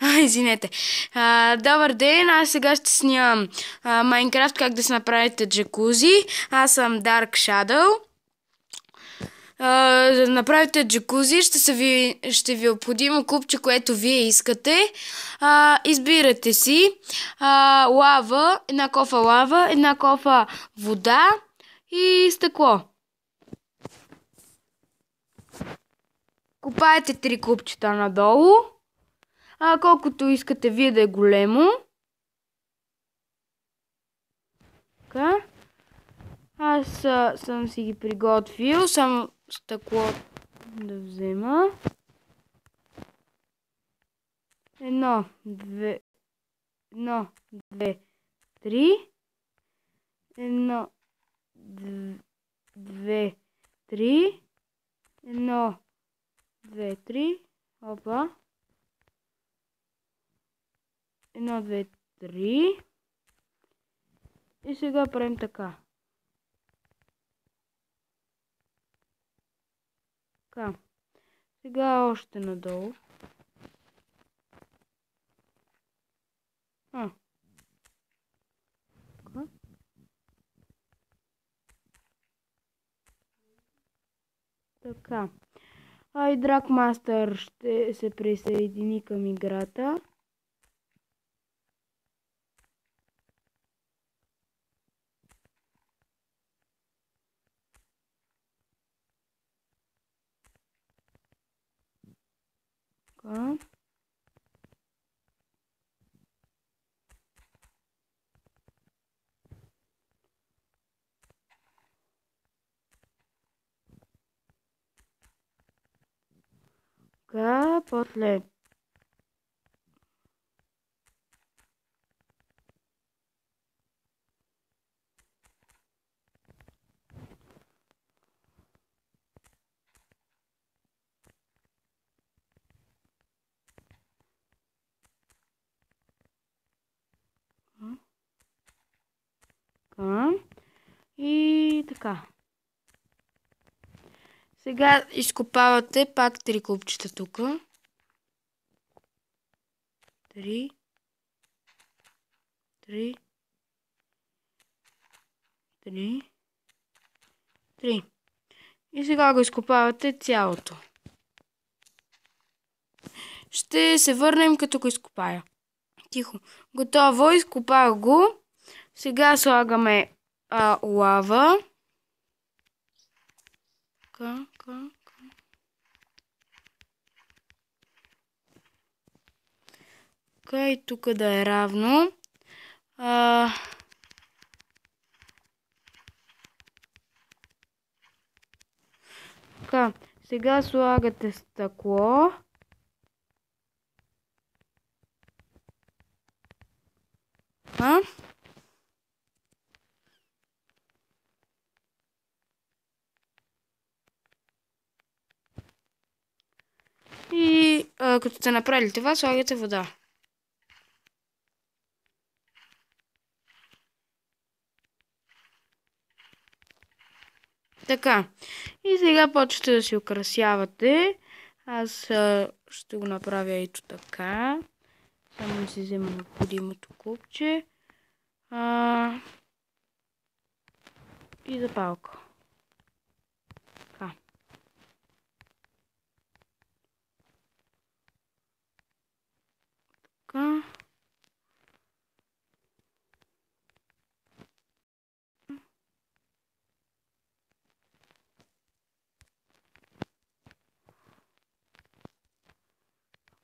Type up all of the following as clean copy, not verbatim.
Извинете. Добър ден, аз сега ще снимам Майнкрафт, как да се направите джакузи. Аз съм Dark Shadow. За да направите джакузи ще ви необходимо купче, което вие искате. Избирате си лава, една кофа лава, една кофа вода и стъкло. Копаете 3 купчета надолу. Колкото искате вие да е големо. Така. Аз съм си ги приготвил. Само стъкло да взема. 1, 2, 3. 1, 2, 3. 1, 2, 3. Опа. 1, 2, 3. И сега правим така. Така. Сега още надолу. Така. И Драгмастър ще се присъедини към играта. Така. Така, после така. И така. Сега изкопавате пак 3 купчета тук. 3. 3. 3. 3. И сега го изкопавате цялото. Ще се върнем като го изкопая. Тихо. Готово, изкопах го. Сега слагаме лава. Така и тук да е равно. Така, сега слагате стъкло. И като сте направили това, слагате вода. Така. И сега почвате да си украсявате. Аз ще го направя ето така. Само да си взема необходимото купче. И запалка. Така. Така.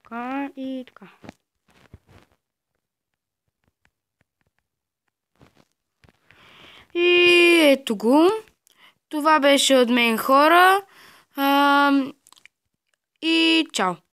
Така и така. И ето го. Това беше от мен, хора. И чао!